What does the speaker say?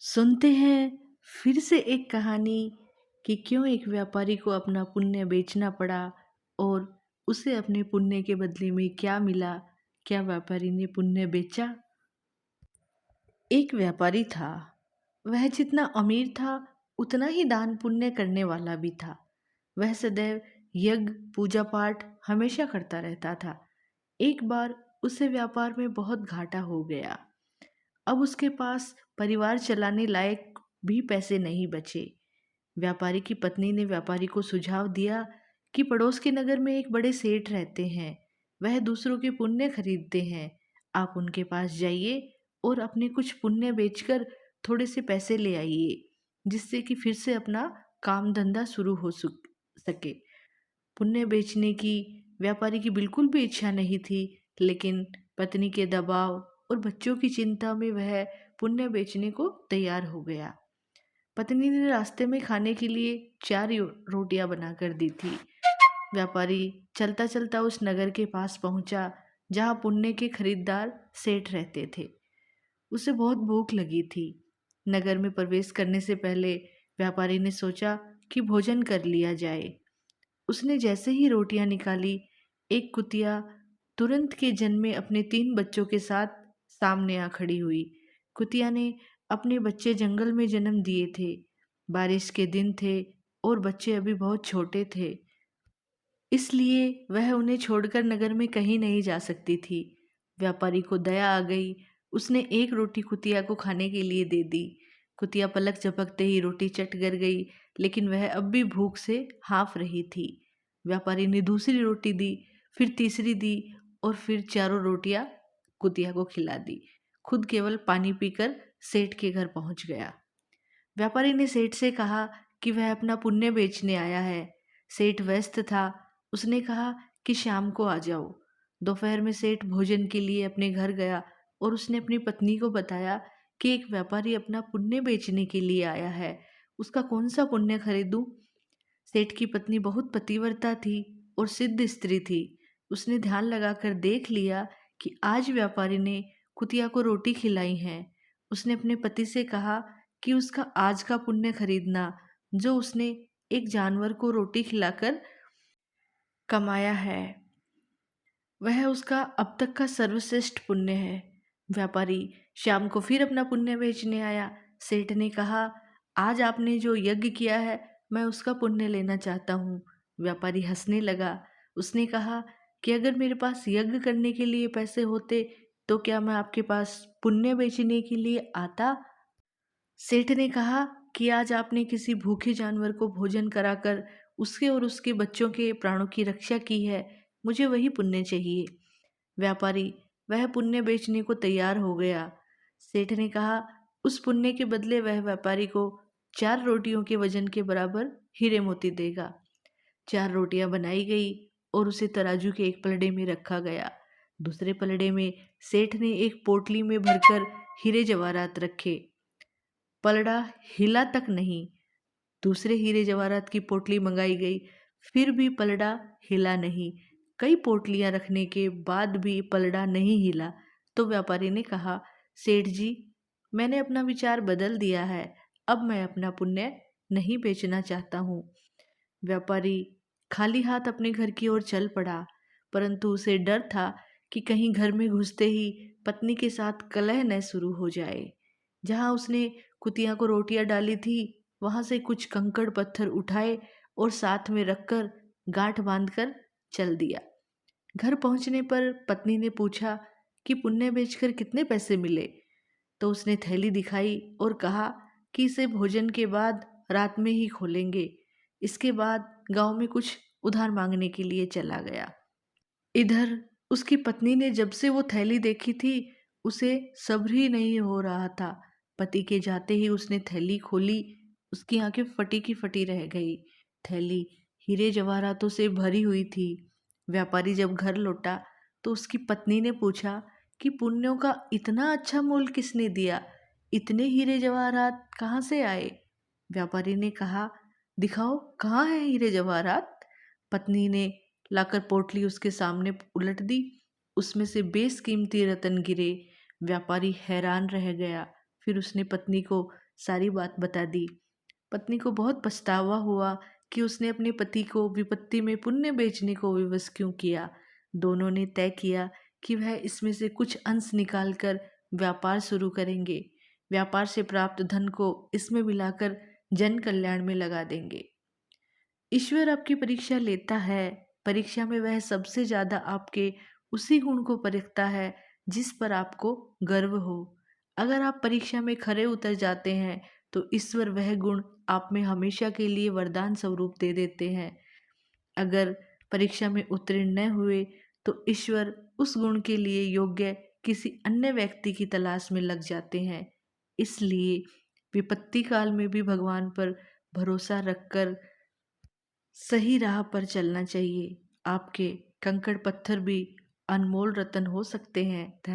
सुनते हैं फिर से एक कहानी कि क्यों एक व्यापारी को अपना पुण्य बेचना पड़ा और उसे अपने पुण्य के बदले में क्या मिला। क्या व्यापारी ने पुण्य बेचा? एक व्यापारी था। वह जितना अमीर था उतना ही दान पुण्य करने वाला भी था। वह सदैव यज्ञ पूजा पाठ हमेशा करता रहता था। एक बार उसे व्यापार में बहुत घाटा हो गया। अब उसके पास परिवार चलाने लायक भी पैसे नहीं बचे। व्यापारी की पत्नी ने व्यापारी को सुझाव दिया कि पड़ोस के नगर में एक बड़े सेठ रहते हैं। वह दूसरों के पुण्य खरीदते हैं। आप उनके पास जाइए और अपने कुछ पुण्य बेचकर थोड़े से पैसे ले आइए, जिससे कि फिर से अपना काम धंधा शुरू हो सके। पुण्य बेचने की व्यापारी की बिल्कुल भी इच्छा नहीं थी, लेकिन पत्नी के दबाव और बच्चों की चिंता में वह पुण्य बेचने को तैयार हो गया। पत्नी ने रास्ते में खाने के लिए 4 रोटियां बनाकर दी थी। व्यापारी चलता चलता उस नगर के पास पहुंचा जहां पुण्य के खरीदार सेठ रहते थे। उसे बहुत भूख लगी थी। नगर में प्रवेश करने से पहले व्यापारी ने सोचा कि भोजन कर लिया जाए। उसने जैसे ही रोटियां निकाली, एक कुतिया तुरंत के जन्मे अपने 3 बच्चों के साथ सामने आ खड़ी हुई। कुतिया ने अपने बच्चे जंगल में जन्म दिए थे। बारिश के दिन थे और बच्चे अभी बहुत छोटे थे, इसलिए वह उन्हें छोड़कर नगर में कहीं नहीं जा सकती थी। व्यापारी को दया आ गई। उसने एक रोटी कुतिया को खाने के लिए दे दी। कुतिया पलक झपकते ही रोटी चट कर गई, लेकिन वह अब भी भूख से हाँफ रही थी। व्यापारी ने दूसरी रोटी दी, फिर तीसरी दी और फिर चारों रोटियां कुतिया को खिला दी। खुद केवल पानी पीकर सेठ के घर पहुंच गया। व्यापारी ने सेठ से कहा कि वह अपना पुण्य बेचने आया है। सेठ व्यस्त था। उसने कहा कि शाम को आ जाओ। दोपहर में सेठ भोजन के लिए अपने घर गया और उसने अपनी पत्नी को बताया कि एक व्यापारी अपना पुण्य बेचने के लिए आया है। उसका कौन सा पुण्य खरीदूं? सेठ की पत्नी बहुत पतिव्रता थी और सिद्ध स्त्री थी। उसने ध्यान लगाकर देख लिया कि आज व्यापारी ने कुतिया को रोटी खिलाई है। उसने अपने पति से कहा कि उसका आज का पुण्य खरीदना, जो उसने एक जानवर को रोटी खिलाकर कमाया है, वह उसका अब तक का सर्वश्रेष्ठ पुण्य है। व्यापारी शाम को फिर अपना पुण्य बेचने आया। सेठ ने कहा, आज आपने जो यज्ञ किया है, मैं उसका पुण्य लेना चाहता हूँ। व्यापारी हंसने लगा। उसने कहा कि अगर मेरे पास यज्ञ करने के लिए पैसे होते तो क्या मैं आपके पास पुण्य बेचने के लिए आता? सेठ ने कहा कि आज आपने किसी भूखे जानवर को भोजन कराकर उसके और उसके बच्चों के प्राणों की रक्षा की है। मुझे वही पुण्य चाहिए। व्यापारी वह पुण्य बेचने को तैयार हो गया। सेठ ने कहा उस पुण्य के बदले वह व्यापारी को 4 रोटियों के वजन के बराबर हीरे मोती देगा। 4 रोटियां बनाई गई और उसे तराजू के एक पलड़े में रखा गया। दूसरे पलड़े में सेठ ने एक पोटली में भरकर हीरे जवाहरात रखे। पलड़ा हिला तक नहीं। दूसरे हीरे जवाहरात की पोटली मंगाई गई, फिर भी पलड़ा हिला नहीं। कई पोटलियां रखने के बाद भी पलड़ा नहीं हिला तो व्यापारी ने कहा, सेठ जी, मैंने अपना विचार बदल दिया है। अब मैं अपना पुण्य नहीं बेचना चाहता हूँ। व्यापारी खाली हाथ अपने घर की ओर चल पड़ा, परंतु उसे डर था कि कहीं घर में घुसते ही पत्नी के साथ कलह न शुरू हो जाए। जहाँ उसने कुतिया को रोटियां डाली थी, वहां से कुछ कंकड़ पत्थर उठाए और साथ में रखकर गांठ बांधकर चल दिया। घर पहुंचने पर पत्नी ने पूछा कि पुण्य बेचकर कितने पैसे मिले। तो उसने थैली दिखाई और कहा कि इसे भोजन के बाद रात में ही खोलेंगे। इसके बाद गांव में कुछ उधार मांगने के लिए चला गया। इधर उसकी पत्नी ने जब से वो थैली देखी थी, उसे सब्र ही नहीं हो रहा था। पति के जाते ही उसने थैली खोली। उसकी आंखें फटी की फटी रह गई। थैली हीरे जवाहरातों से भरी हुई थी। व्यापारी जब घर लौटा तो उसकी पत्नी ने पूछा कि पुण्यों का इतना अच्छा मोल किसने दिया? इतने हीरे जवाहरात कहाँ से आए? व्यापारी ने कहा, दिखाओ कहाँ है हीरे जवाहरात? पत्नी ने लाकर पोटली उसके सामने उलट दी। उसमें से बेशकीमती रतन गिरे। व्यापारी हैरान रह गया। फिर उसने पत्नी को सारी बात बता दी। पत्नी को बहुत पछतावा हुआ कि उसने अपने पति को विपत्ति में पुण्य बेचने को विवश क्यों किया। दोनों ने तय किया कि वह इसमें से कुछ अंश निकालकर व्यापार शुरू करेंगे। व्यापार से प्राप्त धन को इसमें मिलाकर जन कल्याण में लगा देंगे। ईश्वर आपकी परीक्षा लेता है। परीक्षा में वह सबसे ज़्यादा आपके उसी गुण को परखता है जिस पर आपको गर्व हो। अगर आप परीक्षा में खरे उतर जाते हैं तो ईश्वर वह गुण आप में हमेशा के लिए वरदान स्वरूप दे देते हैं। अगर परीक्षा में उत्तीर्ण न हुए तो ईश्वर उस गुण के लिए योग्य किसी अन्य व्यक्ति की तलाश में लग जाते हैं। इसलिए विपत्ति काल में भी भगवान पर भरोसा रखकर सही राह पर चलना चाहिए। आपके कंकड़ पत्थर भी अनमोल रत्न हो सकते हैं।